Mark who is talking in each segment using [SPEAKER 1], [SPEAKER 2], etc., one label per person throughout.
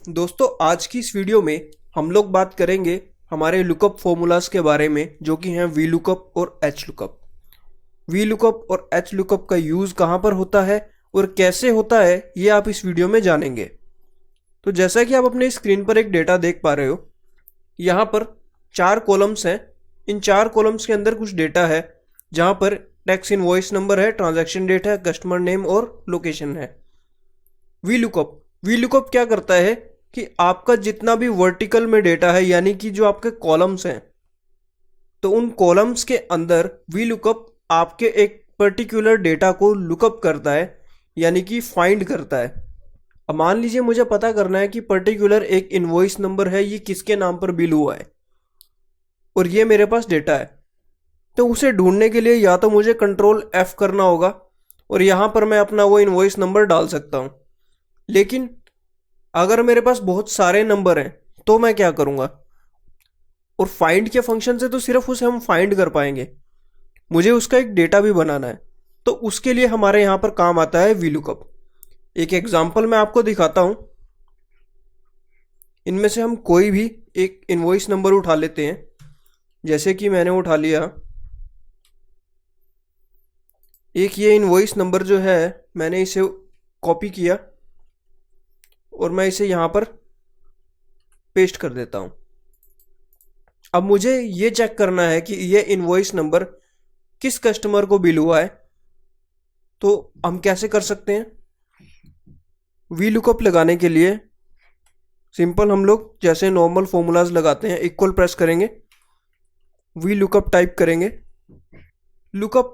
[SPEAKER 1] दोस्तों आज की इस वीडियो में हम लोग बात करेंगे हमारे लुकअप फॉर्मूलाज के बारे में जो कि हैं वी लुकअप और एच लुकअप। वी लुकअप और एच लुकअप का यूज़ कहाँ पर होता है और कैसे होता है ये आप इस वीडियो में जानेंगे। तो जैसा कि आप अपने स्क्रीन पर एक डेटा देख पा रहे हो, यहाँ पर 4 कॉलम्स हैं। इन 4 कॉलम्स के अंदर कुछ डेटा है जहाँ पर टैक्स इनवॉइस नंबर है, ट्रांजैक्शन डेट है, कस्टमर नेम और लोकेशन है। वी लुकअप क्या करता है कि आपका जितना भी वर्टिकल में डेटा है यानी कि जो आपके कॉलम्स हैं, तो उन कॉलम्स के अंदर वी लुकअप आपके एक पर्टिकुलर डेटा को लुकअप करता है यानी कि फाइंड करता है। अब मान लीजिए मुझे पता करना है कि पर्टिकुलर एक इनवॉइस नंबर है, ये किसके नाम पर बिल हुआ है और ये मेरे पास डेटा है। तो उसे ढूंढने के लिए या तो मुझे कंट्रोल F करना होगा और यहाँ पर मैं अपना वो इनवॉइस नंबर डाल सकता हूँ। लेकिन अगर मेरे पास बहुत सारे नंबर हैं तो मैं क्या करूँगा, और फाइंड के फंक्शन से तो सिर्फ उसे हम फाइंड कर पाएंगे, मुझे उसका एक डेटा भी बनाना है। तो उसके लिए हमारे यहाँ पर काम आता है वी लुकअप। एक एग्जांपल मैं आपको दिखाता हूँ। इनमें से हम कोई भी एक इनवॉइस नंबर उठा लेते हैं, जैसे कि मैंने उठा लिया एक ये इनवॉइस नंबर जो है, मैंने इसे कॉपी किया और मैं इसे यहाँ पर पेस्ट कर देता हूँ। अब मुझे ये चेक करना है कि ये इनवॉइस नंबर किस कस्टमर को बिल हुआ है। तो हम कैसे कर सकते हैं? वी लुकअप लगाने के लिए सिंपल हम लोग जैसे नॉर्मल फॉर्मूलाज लगाते हैं, इक्वल प्रेस करेंगे, वी लुकअप टाइप करेंगे, लुकअप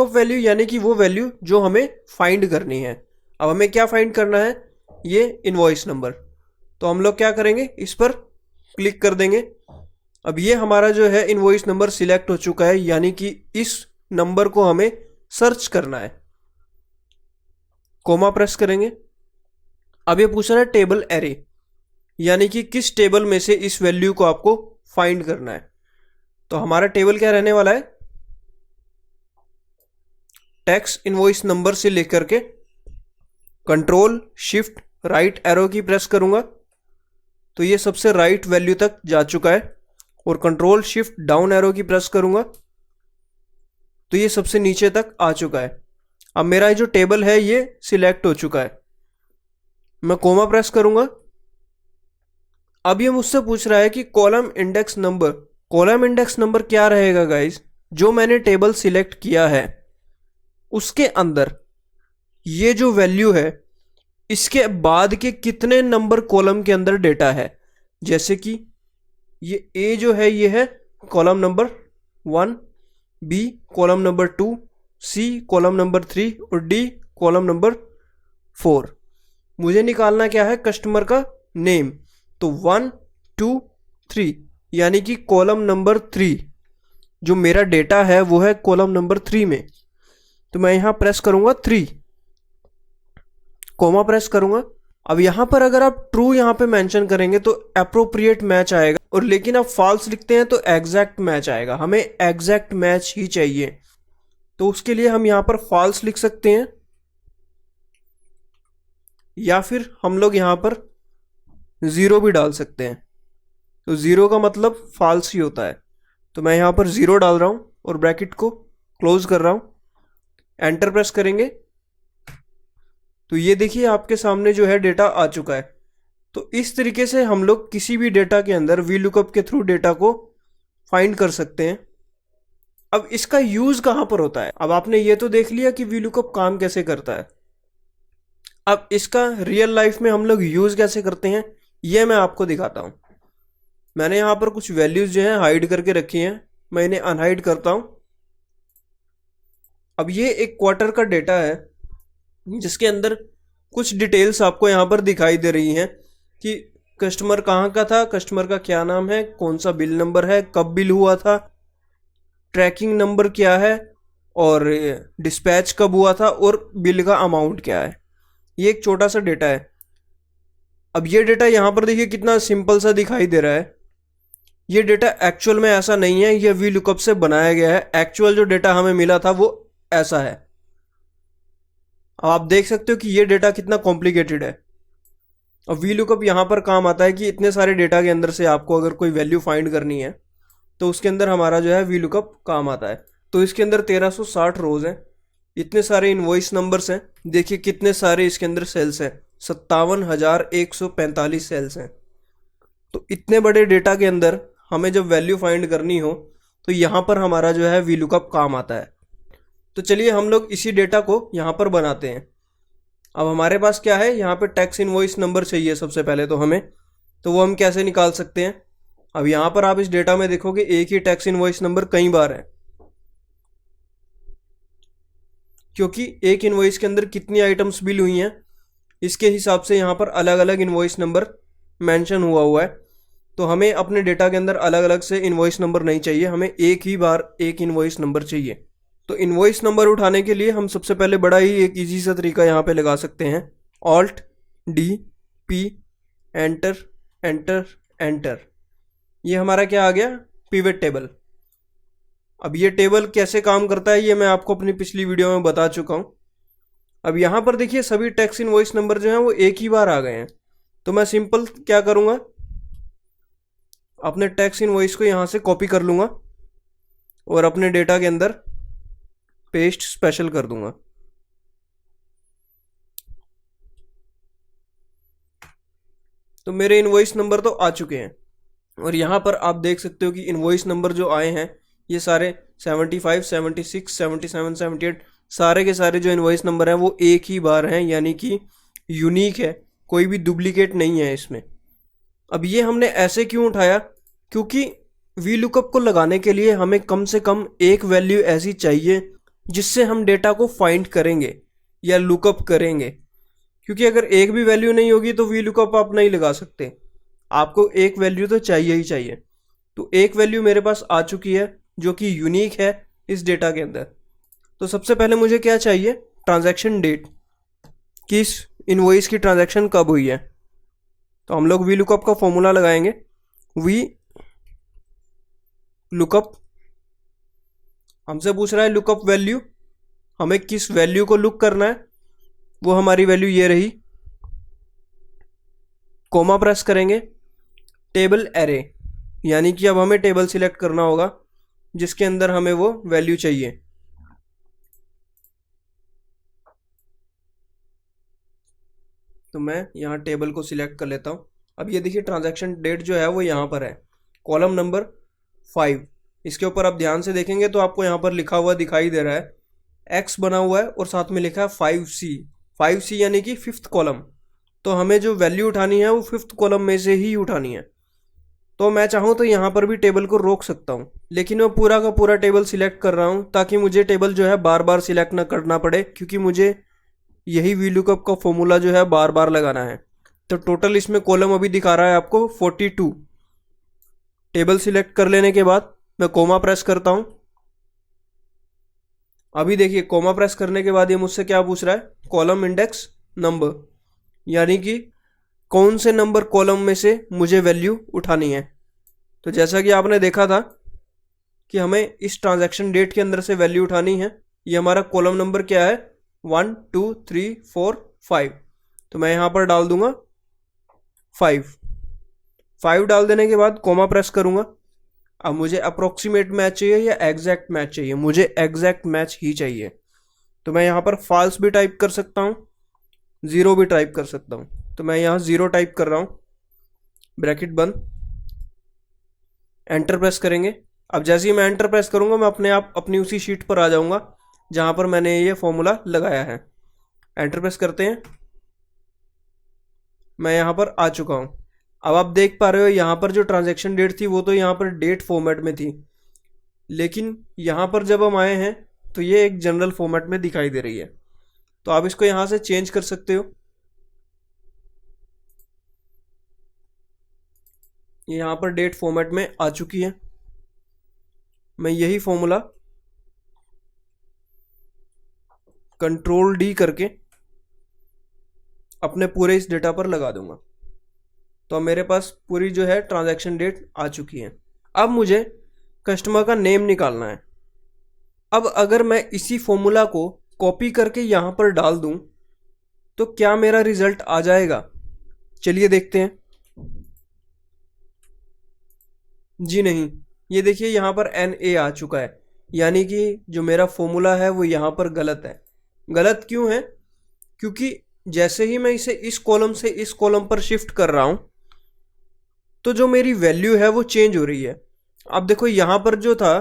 [SPEAKER 1] वैल्यू यानी कि वो वैल्यू जो हमें फाइंड करनी है। अब हमें क्या फाइंड करना है? ये इनवॉइस नंबर। तो हम लोग क्या करेंगे, इस पर क्लिक कर देंगे। अब ये हमारा जो है इनवॉइस नंबर सिलेक्ट हो चुका है, यानी कि इस नंबर को हमें सर्च करना है। कोमा प्रेस करेंगे। अब ये पूछ रहा है टेबल एरे, यानी कि किस टेबल में से इस वैल्यू को आपको फाइंड करना है। तो हमारा टेबल क्या रहने वाला है, टैक्स इनवॉइस नंबर से लेकर के कंट्रोल शिफ्ट राइट एरो की प्रेस करूंगा तो ये सबसे राइट वैल्यू तक जा चुका है, और कंट्रोल शिफ्ट डाउन एरो की प्रेस करूंगा तो ये सबसे नीचे तक आ चुका है। अब मेरा जो टेबल है ये सिलेक्ट हो चुका है। मैं कोमा प्रेस करूंगा। अब ये मुझसे पूछ रहा है कि कॉलम इंडेक्स नंबर क्या रहेगा गाइस, जो मैंने टेबल सिलेक्ट किया है उसके अंदर ये जो वैल्यू है इसके बाद के कितने नंबर कॉलम के अंदर डेटा है। जैसे कि ये ए जो है ये है column number 1, B column number 2, C column number 3 और डी कॉलम नंबर 4। मुझे निकालना क्या है, कस्टमर का नेम। तो 1 2 3 यानी कि कॉलम नंबर 3 जो मेरा डेटा है वो है कॉलम नंबर 3 में। तो मैं यहां प्रेस करूंगा 3, कोमा प्रेस करूंगा। अब यहां पर अगर आप ट्रू यहां पे मेंशन करेंगे तो अप्रोप्रिएट मैच आएगा, और लेकिन आप फॉल्स लिखते हैं तो एग्जैक्ट मैच आएगा। हमें एग्जैक्ट मैच ही चाहिए, तो उसके लिए हम यहां पर फॉल्स लिख सकते हैं, या फिर हम लोग यहां पर 0 भी डाल सकते हैं। तो 0 का मतलब फॉल्स ही होता है। तो मैं यहां पर 0 डाल रहा हूं और ब्रैकेट को क्लोज कर रहा हूं, एंटर प्रेस करेंगे तो ये देखिए आपके सामने जो है डेटा आ चुका है। तो इस तरीके से हम लोग किसी भी डेटा के अंदर वी लुकअप के थ्रू डेटा को फाइंड कर सकते हैं। अब इसका यूज कहां पर होता है? अब आपने ये तो देख लिया कि वी लुकअप काम कैसे करता है। अब इसका रियल लाइफ में हम लोग यूज कैसे करते हैं ये मैं आपको दिखाता हूं। मैंने यहां पर कुछ वैल्यूज जो है हाइड करके रखी हैं, मैं इन्हें अनहाइड करता हूं। अब ये एक क्वार्टर का डेटा है जिसके अंदर कुछ डिटेल्स आपको यहाँ पर दिखाई दे रही हैं कि कस्टमर कहाँ का था, कस्टमर का क्या नाम है, कौन सा बिल नंबर है, कब बिल हुआ था, ट्रैकिंग नंबर क्या है, और डिस्पैच कब हुआ था, और बिल का अमाउंट क्या है। ये एक छोटा सा डेटा है। अब ये डेटा यहाँ पर देखिए कितना सिंपल सा दिखाई दे रहा है। ये डेटा एक्चुअल में ऐसा नहीं है, ये वी लुकअप से बनाया गया है। एक्चुअल जो डेटा हमें मिला था वो ऐसा है। अब आप देख सकते हो कि ये डेटा कितना कॉम्प्लिकेटेड है। अब वी लुकअप यहाँ पर काम आता है कि इतने सारे डेटा के अंदर से आपको अगर कोई वैल्यू फाइंड करनी है तो उसके अंदर हमारा जो है वी लुकअप काम आता है। तो इसके अंदर 1360 रोज हैं, इतने सारे इनवॉइस नंबर्स हैं, देखिए कितने सारे इसके अंदर सेल्स हैं, 57,145 सेल्स हैं। तो इतने बड़े डेटा के अंदर हमें जब वैल्यू फाइंड करनी हो तो यहाँ पर हमारा जो है वी लुकअप काम आता है। तो चलिए हम लोग इसी डेटा को यहाँ पर बनाते हैं। अब हमारे पास क्या है, यहाँ पे टैक्स इनवॉइस नंबर चाहिए सबसे पहले तो हमें, तो वो हम कैसे निकाल सकते हैं। अब यहाँ पर आप इस डेटा में देखोगे एक ही टैक्स इनवॉइस नंबर कई बार है, क्योंकि एक इनवॉइस के अंदर कितनी आइटम्स बिल हुई हैं इसके हिसाब से यहाँ पर अलग अलग इनवॉइस नंबर मेंशन हुआ है। तो हमें अपने डेटा के अंदर अलग अलग से इनवॉइस नंबर नहीं चाहिए, हमें एक ही बार एक इनवॉइस नंबर चाहिए। तो इनवॉइस नंबर उठाने के लिए हम सबसे पहले बड़ा ही एक इजी सा तरीका यहाँ पे लगा सकते हैं, alt D P enter enter enter. ये हमारा क्या आ गया, पिवट टेबल। अब ये टेबल कैसे काम करता है ये मैं आपको अपनी पिछली वीडियो में बता चुका हूँ। अब यहाँ पर देखिए सभी टैक्स इनवॉइस नंबर जो हैं वो एक ही बार आ गए हैं। तो मैं सिंपल क्या करूँगा, अपने टैक्स इनवॉइस को यहाँ से कॉपी कर लूँगा और अपने डेटा के अंदर पेस्ट स्पेशल कर दूंगा। तो मेरे इनवॉइस नंबर तो आ चुके हैं और यहाँ पर आप देख सकते हो कि इनवॉइस नंबर जो आए हैं ये सारे 75, 76, 77, 78 सारे के सारे जो इनवॉइस नंबर हैं वो एक ही बार हैं, यानी कि यूनिक है, कोई भी डुप्लीकेट नहीं है इसमें। अब ये हमने ऐसे क्यों उठाया, क्योंकि वी लुकअप को लगाने के लिए हमें कम से कम एक वैल्यू ऐसी चाहिए जिससे हम डेटा को फाइंड करेंगे या लुकअप करेंगे। क्योंकि अगर एक भी वैल्यू नहीं होगी तो वी लुकअप आप नहीं लगा सकते, आपको एक वैल्यू तो चाहिए ही चाहिए। तो एक वैल्यू मेरे पास आ चुकी है जो कि यूनिक है इस डेटा के अंदर। तो सबसे पहले मुझे क्या चाहिए, ट्रांजैक्शन डेट, कि इस इनवॉइस की ट्रांजैक्शन कब हुई है। तो हम लोग वी लुकअप का फॉर्मूला लगाएंगे, वी लुकअप। हमसे पूछ रहा है लुकअप वैल्यू, हमें किस वैल्यू को लुक करना है, वो हमारी वैल्यू ये रही। कोमा प्रेस करेंगे, टेबल एरे, यानी कि अब हमें टेबल सिलेक्ट करना होगा जिसके अंदर हमें वो वैल्यू चाहिए। तो मैं यहाँ टेबल को सिलेक्ट कर लेता हूँ। अब ये देखिए ट्रांजैक्शन डेट जो है वो यहाँ पर है, कॉलम नंबर 5। इसके ऊपर आप ध्यान से देखेंगे तो आपको यहाँ पर लिखा हुआ दिखाई दे रहा है, एक्स बना हुआ है और साथ में लिखा है 5C। 5C यानी कि 5th कॉलम। तो हमें जो वैल्यू उठानी है वो 5th कॉलम में से ही उठानी है। तो मैं चाहूँ तो यहाँ पर भी टेबल को रोक सकता हूँ, लेकिन मैं पूरा का पूरा टेबल सिलेक्ट कर रहा हूँ ताकि मुझे टेबल जो है बार बार सिलेक्ट ना करना पड़े, क्योंकि मुझे यही वी लुकअप का फॉर्मूला जो है बार बार लगाना है। तो टोटल इसमें कॉलम अभी दिखा रहा है आपको 42। टेबल सिलेक्ट कर लेने के बाद मैं कोमा प्रेस करता हूँ। अभी देखिए कोमा प्रेस करने के बाद ये मुझसे क्या पूछ रहा है, कॉलम इंडेक्स नंबर, यानी कि कौन से नंबर कॉलम में से मुझे वैल्यू उठानी है। तो जैसा कि आपने देखा था कि हमें इस ट्रांजैक्शन डेट के अंदर से वैल्यू उठानी है। ये हमारा कॉलम नंबर क्या है, 1 2 3 4 5। तो मैं यहाँ पर डाल दूंगा 5 डाल देने के बाद कोमा प्रेस करूंगा। अब मुझे अप्रोक्सीमेट मैच चाहिए या एग्जैक्ट मैच चाहिए, मुझे एग्जैक्ट मैच ही चाहिए। तो मैं यहाँ पर फॉल्स भी टाइप कर सकता हूँ, 0 भी टाइप कर सकता हूँ। तो मैं यहाँ 0 टाइप कर रहा हूँ, ब्रैकेट बंद, एंटर प्रेस करेंगे। अब जैसे ही मैं एंटर प्रेस करूँगा मैं अपने आप अपनी उसी शीट पर आ जाऊँगा जहाँ पर मैंने ये फॉर्मूला लगाया है। एंटर प्रेस करते हैं, मैं यहाँ पर आ चुका हूँ। अब आप देख पा रहे हो यहाँ पर जो ट्रांजैक्शन डेट थी वो तो यहाँ पर डेट फॉर्मेट में थी, लेकिन यहाँ पर जब हम आए हैं तो ये एक जनरल फॉर्मेट में दिखाई दे रही है। तो आप इसको यहाँ से चेंज कर सकते हो। ये यहाँ पर डेट फॉर्मेट में आ चुकी है। मैं यही फॉर्मूला कंट्रोल डी करके अपने पूरे इस डेटा पर लगा दूंगा। तो अब मेरे पास पूरी जो है ट्रांजैक्शन डेट आ चुकी है। अब मुझे कस्टमर का नेम निकालना है। अब अगर मैं इसी फॉर्मूला को कॉपी करके यहाँ पर डाल दूँ तो क्या मेरा रिजल्ट आ जाएगा? चलिए देखते हैं। जी नहीं, ये देखिए यहाँ पर Na आ चुका है, यानी कि जो मेरा फॉर्मूला है वो यहाँ पर गलत है। गलत क्यों है? क्योंकि जैसे ही मैं इसे इस कॉलम से इस कॉलम पर शिफ्ट कर रहा हूँ तो जो मेरी वैल्यू है वो चेंज हो रही है। अब देखो यहाँ पर जो था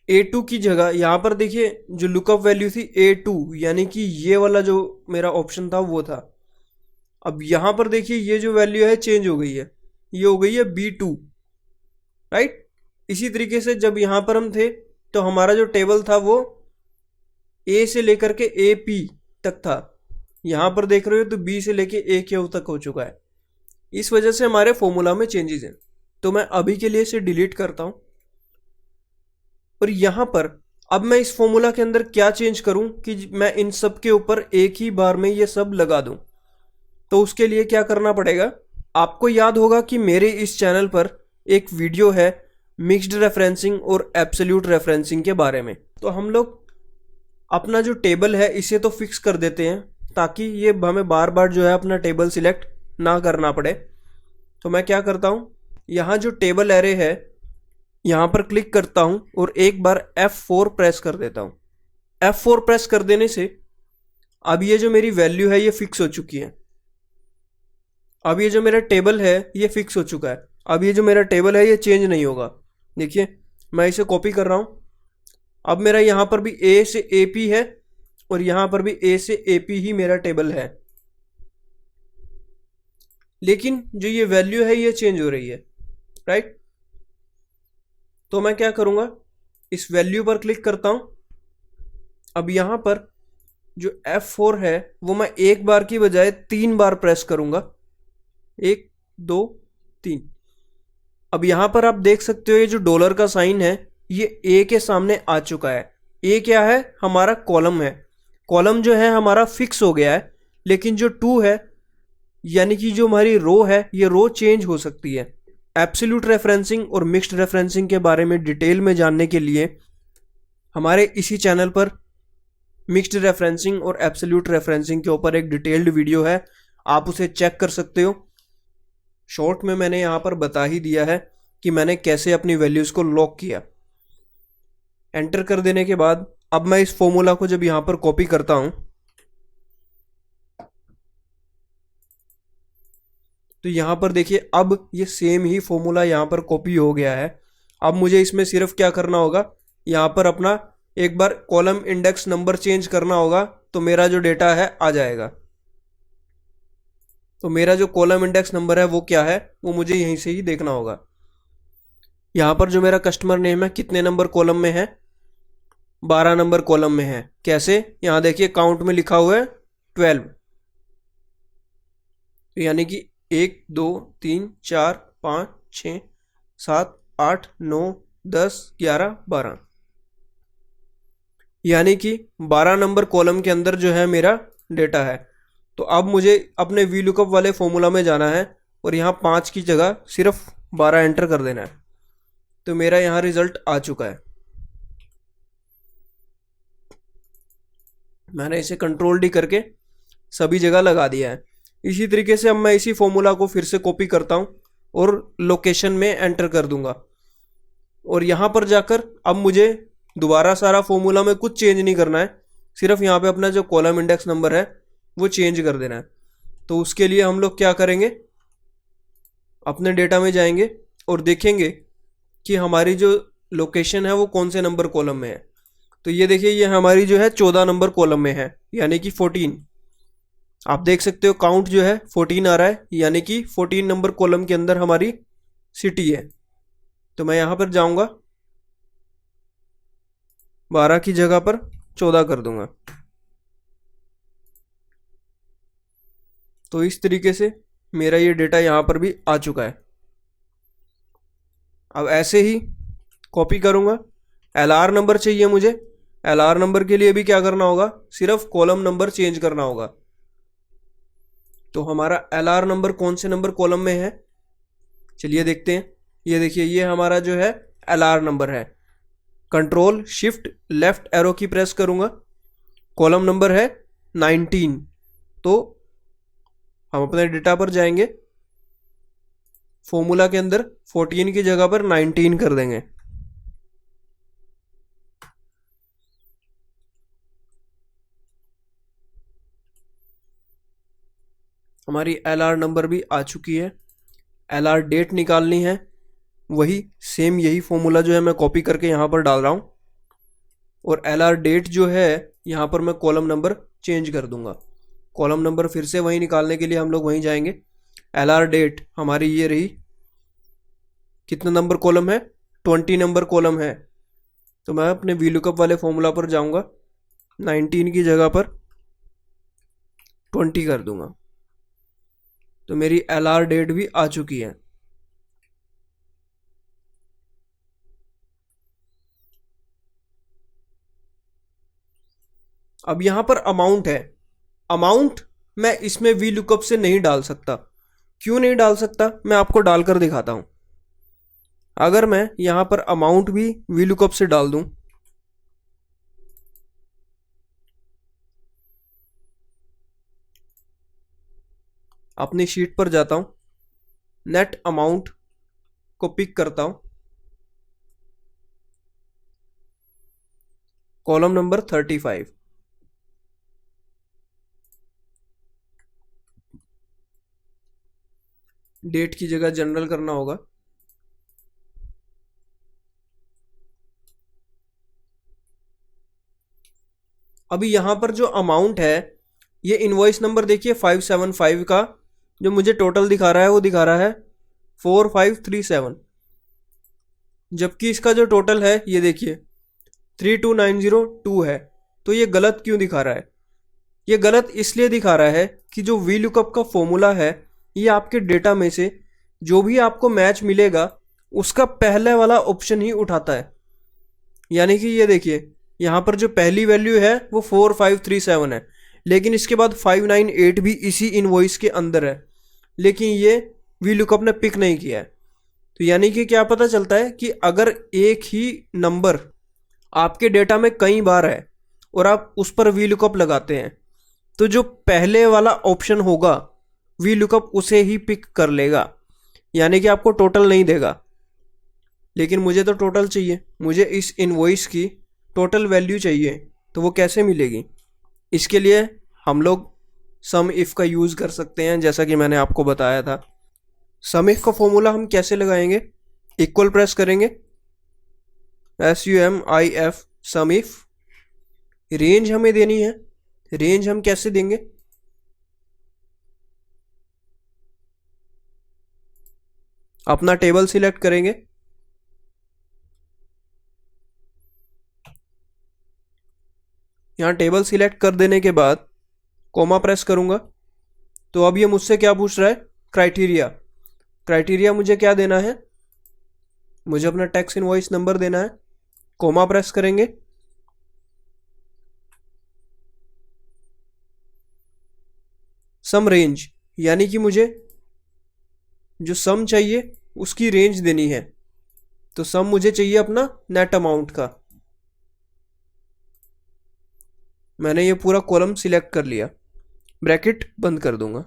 [SPEAKER 1] A2 की जगह यहाँ पर देखिए जो लुकअप वैल्यू थी A2, यानी कि ये वाला जो मेरा ऑप्शन था वो था। अब यहाँ पर देखिए ये जो वैल्यू है चेंज हो गई है, ये हो गई है B2, राइट। इसी तरीके से जब यहाँ पर हम थे तो हमारा जो टेबल था वो A से लेकर के AP तक था, यहाँ पर देख रहे हो तो B से लेके AQ तक हो चुका है। इस वजह से हमारे फॉर्मूला में चेंजेस हैं। तो मैं अभी के लिए इसे डिलीट करता हूँ और यहाँ पर अब मैं इस फॉर्मूला के अंदर क्या चेंज करूँ कि मैं इन सब के ऊपर एक ही बार में ये सब लगा दूँ। तो उसके लिए क्या करना पड़ेगा, आपको याद होगा कि मेरे इस चैनल पर एक वीडियो है मिक्स्ड रेफरेंसिंग और एब्सोल्यूट रेफरेंसिंग के बारे में। तो हम लोग अपना जो टेबल है इसे तो फिक्स कर देते हैं ताकि ये हमें बार बार जो है अपना टेबल सिलेक्ट ना करना पड़े। तो मैं क्या करता हूँ, यहाँ जो टेबल एरे है यहाँ पर क्लिक करता हूँ और एक बार F4 प्रेस कर देता हूँ। F4 प्रेस कर देने से अब ये जो मेरी वैल्यू है ये फिक्स हो चुकी है। अब ये जो मेरा टेबल है ये फिक्स हो चुका है। अब ये जो मेरा टेबल है ये चेंज नहीं होगा। देखिए मैं इसे कॉपी कर रहा हूँ। अब मेरा यहाँ पर भी A से AP है और यहाँ पर भी A से AP ही मेरा टेबल है, लेकिन जो ये वैल्यू है ये चेंज हो रही है, राइट। तो मैं क्या करूँगा, इस वैल्यू पर क्लिक करता हूँ। अब यहाँ पर जो F4 है वो मैं एक बार की बजाय 3 बार प्रेस करूँगा, 1 2 3। अब यहाँ पर आप देख सकते हो ये जो डॉलर का साइन है ये A के सामने आ चुका है। A क्या है, हमारा कॉलम है। कॉलम जो है हमारा फिक्स हो गया है, लेकिन जो 2 है यानी कि जो हमारी रो है ये रो चेंज हो सकती है। एब्सोल्यूट रेफरेंसिंग और मिक्स्ड रेफरेंसिंग के बारे में डिटेल में जानने के लिए हमारे इसी चैनल पर मिक्स्ड रेफरेंसिंग और एब्सोल्यूट रेफरेंसिंग के ऊपर एक डिटेल्ड वीडियो है, आप उसे चेक कर सकते हो। शॉर्ट में मैंने यहाँ पर बता ही दिया है कि मैंने कैसे अपनी वैल्यूज़ को लॉक किया। एंटर कर देने के बाद अब मैं इस फॉर्मूला को जब यहाँ पर कॉपी करता हूँ तो यहाँ पर देखिए अब ये सेम ही फॉर्मूला यहाँ पर कॉपी हो गया है। अब मुझे इसमें सिर्फ क्या करना होगा, यहाँ पर अपना एक बार कॉलम इंडेक्स नंबर चेंज करना होगा तो मेरा जो डेटा है आ जाएगा। तो मेरा जो कॉलम इंडेक्स नंबर है वो क्या है वो मुझे यहीं से ही देखना होगा। यहाँ पर जो मेरा कस्टमर नेम है कितने नंबर कॉलम में है, 12 नंबर कॉलम में है। कैसे, यहाँ देखिए काउंट में लिखा हुआ है 12, यानी कि 1 2 3 4 5 6 7 8 9 10 11 12, यानी कि 12 नंबर कॉलम के अंदर जो है मेरा डेटा है। तो अब मुझे अपने वी लुकअप वाले फॉर्मूला में जाना है और यहाँ 5 की जगह सिर्फ 12 एंटर कर देना है। तो मेरा यहाँ रिजल्ट आ चुका है। मैंने इसे कंट्रोल डी करके सभी जगह लगा दिया है। इसी तरीके से अब मैं इसी फॉर्मूला को फिर से कॉपी करता हूँ और लोकेशन में एंटर कर दूंगा। और यहाँ पर जाकर अब मुझे दोबारा सारा फॉर्मूला में कुछ चेंज नहीं करना है, सिर्फ यहाँ पे अपना जो कॉलम इंडेक्स नंबर है वो चेंज कर देना है। तो उसके लिए हम लोग क्या करेंगे, अपने डेटा में जाएंगे और देखेंगे कि हमारी जो लोकेशन है वो कौन से नंबर कॉलम में है। तो ये देखिए ये हमारी जो है 14 नंबर कॉलम में है, यानी कि 14। आप देख सकते हो काउंट जो है 14 आ रहा है, यानी कि 14 नंबर कॉलम के अंदर हमारी सिटी है। तो मैं यहाँ पर जाऊँगा, 12 की जगह पर 14 कर दूंगा। तो इस तरीके से मेरा ये डेटा यहाँ पर भी आ चुका है। अब ऐसे ही कॉपी करूँगा। LR नंबर चाहिए मुझे। LR नंबर के लिए भी क्या करना होगा, सिर्फ कॉलम नंबर चेंज करना होगा। तो हमारा LR नंबर कौन से नंबर कॉलम में है, चलिए देखते हैं। ये देखिए ये हमारा जो है LR नंबर है। कंट्रोल शिफ्ट लेफ्ट एरो की प्रेस करूँगा, कॉलम नंबर है 19। तो हम अपने डेटा पर जाएंगे फॉर्मूला के अंदर 14 की जगह पर 19 कर देंगे। हमारी LR नंबर भी आ चुकी है। LR डेट निकालनी है, वही सेम यही फॉर्मूला जो है मैं कॉपी करके यहाँ पर डाल रहा हूँ। और LR डेट जो है यहाँ पर मैं कॉलम नंबर चेंज कर दूंगा। कॉलम नंबर फिर से वही निकालने के लिए हम लोग वहीं जाएंगे। LR डेट हमारी ये रही, कितना नंबर कॉलम है, 20 नंबर कॉलम है। तो मैं अपने VLOOKUP वाले फॉर्मूला पर जाऊंगा, 19 की जगह पर 20 कर दूंगा। तो मेरी LR डेट भी आ चुकी है। अब यहां पर अमाउंट है, अमाउंट मैं इसमें VLOOKUP से नहीं डाल सकता। क्यों नहीं डाल सकता, मैं आपको डालकर दिखाता हूं। अगर मैं यहां पर अमाउंट भी VLOOKUP से डाल दूं, अपनी शीट पर जाता हूं, नेट अमाउंट को पिक करता हूं, कॉलम नंबर 35, डेट की जगह जनरल करना होगा। अभी यहां पर जो अमाउंट है, ये इनवॉइस नंबर देखिए 575 का जो मुझे टोटल दिखा रहा है वो दिखा रहा है 4537, जबकि इसका जो टोटल है ये देखिए 32902 है। तो ये गलत क्यों दिखा रहा है? ये गलत इसलिए दिखा रहा है कि जो VLOOKUP का फॉर्मूला है, ये आपके डेटा में से जो भी आपको मैच मिलेगा उसका पहले वाला ऑप्शन ही उठाता है। यानी कि ये देखिए यहाँ पर जो पहली वैल्यू है वो 4537 है, लेकिन इसके बाद 598 भी इसी इनवॉइस के अंदर है, लेकिन ये VLOOKUP ने पिक नहीं किया है। तो यानी कि क्या पता चलता है कि अगर एक ही नंबर आपके डेटा में कई बार है और आप उस पर VLOOKUP लगाते हैं, तो जो पहले वाला ऑप्शन होगा VLOOKUP उसे ही पिक कर लेगा, यानी कि आपको टोटल नहीं देगा। लेकिन मुझे तो टोटल चाहिए, मुझे इस इनवॉइस की टोटल वैल्यू चाहिए, तो वो कैसे मिलेगी? इसके लिए हम लोग सम इफ का यूज़ कर सकते हैं, जैसा कि मैंने आपको बताया था। सम इफ का फॉर्मूला हम कैसे लगाएंगे? इक्वल प्रेस करेंगे, SUMIF सम इफ। रेंज हमें देनी है, रेंज हम कैसे देंगे? अपना टेबल सिलेक्ट करेंगे, यहाँ टेबल सिलेक्ट कर देने के बाद कोमा प्रेस करूंगा। तो अब ये मुझसे क्या पूछ रहा है? क्राइटेरिया। क्राइटेरिया मुझे क्या देना है? मुझे अपना टैक्स इनवॉइस नंबर देना है। कोमा प्रेस करेंगे, सम रेंज, यानी कि मुझे जो सम चाहिए उसकी रेंज देनी है। तो सम मुझे चाहिए अपना नेट अमाउंट का। मैंने ये पूरा कॉलम सिलेक्ट कर लिया, ब्रैकेट बंद कर दूंगा।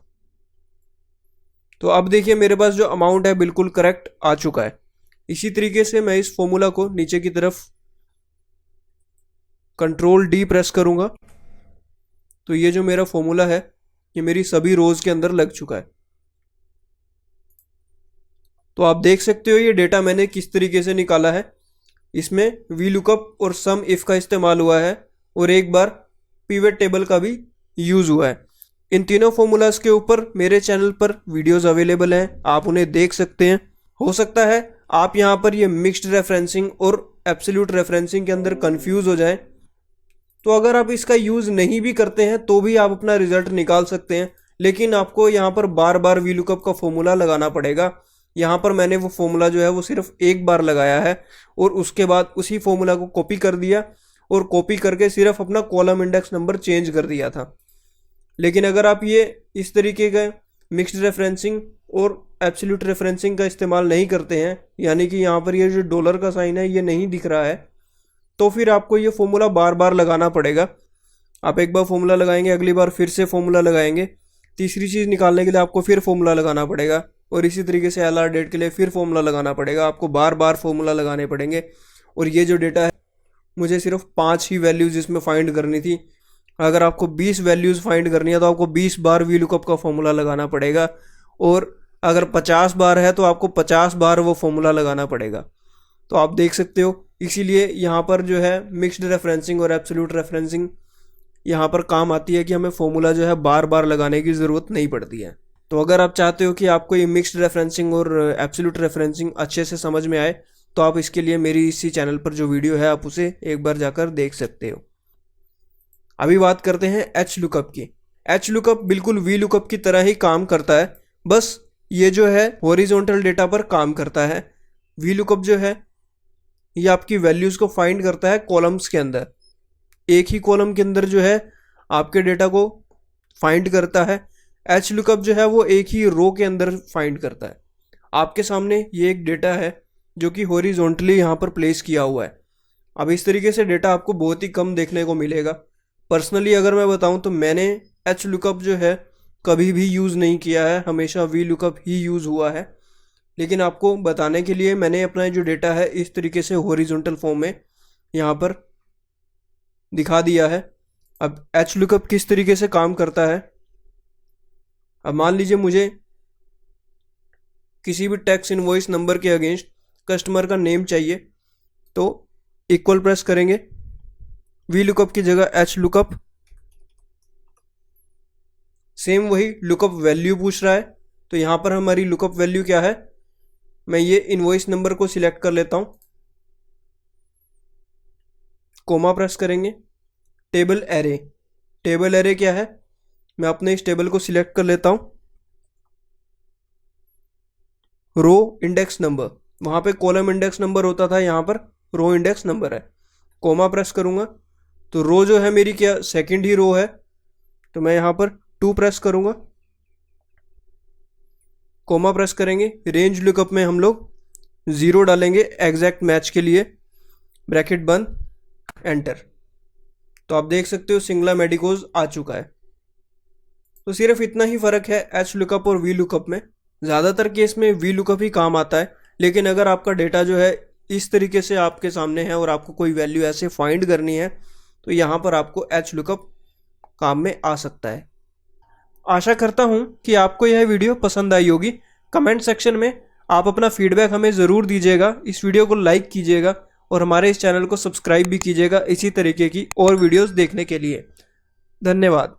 [SPEAKER 1] तो अब देखिए मेरे पास जो अमाउंट है बिल्कुल करेक्ट आ चुका है। इसी तरीके से मैं इस फॉर्मूला को नीचे की तरफ Ctrl+D प्रेस करूंगा, तो ये जो मेरा फॉर्मूला है ये मेरी सभी रोज के अंदर लग चुका है। तो आप देख सकते हो ये डेटा मैंने किस तरीके से निकाला है। इसमें VLOOKUP और सम इफ का इस्तेमाल हुआ है और एक बार पिवट टेबल का भी यूज हुआ है। इन तीनों फॉर्मूलाज के ऊपर मेरे चैनल पर वीडियोस अवेलेबल हैं, आप उन्हें देख सकते हैं। हो सकता है आप यहाँ पर ये मिक्स्ड रेफरेंसिंग और एब्सोल्यूट रेफरेंसिंग के अंदर कंफ्यूज हो जाएं, तो अगर आप इसका यूज़ नहीं भी करते हैं तो भी आप अपना रिजल्ट निकाल सकते हैं। लेकिन आपको यहाँ पर बार बार VLOOKUP का फॉर्मूला लगाना पड़ेगा। यहाँ पर मैंने वो फॉर्मूला जो है वो सिर्फ एक बार लगाया है और उसके बाद उसी फॉर्मूला को कॉपी कर दिया और कॉपी करके सिर्फ अपना कॉलम इंडेक्स नंबर चेंज कर दिया था। लेकिन अगर आप ये इस तरीके का मिक्स्ड रेफरेंसिंग और एब्सोल्यूट रेफरेंसिंग का इस्तेमाल नहीं करते हैं, यानी कि यहाँ पर ये जो डॉलर का साइन है ये नहीं दिख रहा है, तो फिर आपको ये फॉर्मूला बार बार लगाना पड़ेगा। आप एक बार फॉर्मूला लगाएंगे, अगली बार फिर से फॉर्मूला लगाएंगे, तीसरी चीज़ निकालने के लिए आपको फिर फॉर्मूला लगाना पड़ेगा। और इसी तरीके से LR डेट के लिए फिर फॉर्मूला लगाना पड़ेगा, आपको बार बार फॉर्मूला लगाने पड़ेंगे। और ये जो डेटा है मुझे सिर्फ 5 ही वैल्यूज़ इसमें फाइंड करनी थी। अगर आपको 20 वैल्यूज़ फाइंड करनी है तो आपको 20 बार वी लुकअप का फॉर्मूला लगाना पड़ेगा, और अगर 50 बार है तो आपको 50 बार वो फॉर्मूला लगाना पड़ेगा। तो आप देख सकते हो, इसीलिए यहाँ पर जो है मिक्स्ड रेफरेंसिंग और एब्सोल्यूट रेफरेंसिंग यहाँ पर काम आती है कि हमें फॉर्मूला जो है बार बार लगाने की ज़रूरत नहीं पड़ती है। तो अगर आप चाहते हो कि आपको ये मिक्स्ड रेफरेंसिंग और एब्सोल्यूट रेफरेंसिंग अच्छे से समझ में आए तो आप इसके लिए मेरी इसी चैनल पर जो वीडियो है आप उसे एक बार जाकर देख सकते हो। अभी बात करते हैं एच लुकअप की। एच लुकअप बिल्कुल वी लुकअप की तरह ही काम करता है, बस ये जो है हॉरिजॉन्टल डेटा पर काम करता है। वी लुकअप जो है ये आपकी वैल्यूज़ को फाइंड करता है कॉलम्स के अंदर, एक ही कॉलम के अंदर जो है आपके डेटा को फाइंड करता है। एच लुकअप जो है वो एक ही रो के अंदर फाइंड करता है। आपके सामने ये एक डेटा है जो कि हॉरिजॉन्टली यहाँ पर प्लेस किया हुआ है। अब इस तरीके से डेटा आपको बहुत ही कम देखने को मिलेगा। पर्सनली अगर मैं बताऊं तो मैंने एच लुकअप जो है कभी भी यूज़ नहीं किया है, हमेशा वी लुकअप ही यूज़ हुआ है। लेकिन आपको बताने के लिए मैंने अपना जो डेटा है इस तरीके से हॉरिजॉन्टल फॉर्म में यहाँ पर दिखा दिया है। अब एच लुकअप किस तरीके से काम करता है, अब मान लीजिए मुझे किसी भी टैक्स इनवॉइस नंबर के अगेंस्ट कस्टमर का नेम चाहिए, तो इक्वल प्रेस करेंगे, वी लुकअप की जगह एच लुकअप, सेम वही लुकअप वैल्यू पूछ रहा है। तो यहाँ पर हमारी लुकअप वैल्यू क्या है, मैं ये इनवॉइस नंबर को सिलेक्ट कर लेता हूँ, कोमा प्रेस करेंगे, टेबल एरे। टेबल एरे क्या है, मैं अपने इस टेबल को सिलेक्ट कर लेता हूँ, रो इंडेक्स नंबर, वहाँ पे कॉलम इंडेक्स नंबर होता था, यहाँ पर रो इंडेक्स नंबर है। कोमा प्रेस करूँगा तो रो जो है मेरी क्या सेकंड ही रो है, तो मैं यहाँ पर 2 प्रेस करूँगा, कोमा प्रेस करेंगे, रेंज लुकअप में हम लोग 0 डालेंगे एग्जैक्ट मैच के लिए, ब्रैकेट बंद, एंटर। तो आप देख सकते हो सिंगला मेडिकोज आ चुका है। तो सिर्फ इतना ही फ़र्क है एच लुकअप और वी लुकअप में। ज़्यादातर केस में वी लुकअप ही काम आता है, लेकिन अगर आपका डेटा जो है इस तरीके से आपके सामने है और आपको कोई वैल्यू ऐसे फाइंड करनी है तो यहाँ पर आपको एच लुकअप काम में आ सकता है। आशा करता हूँ कि आपको यह वीडियो पसंद आई होगी। कमेंट सेक्शन में आप अपना फीडबैक हमें ज़रूर दीजिएगा, इस वीडियो को लाइक कीजिएगा और हमारे इस चैनल को सब्सक्राइब भी कीजिएगा इसी तरीके की और वीडियोस देखने के लिए। धन्यवाद।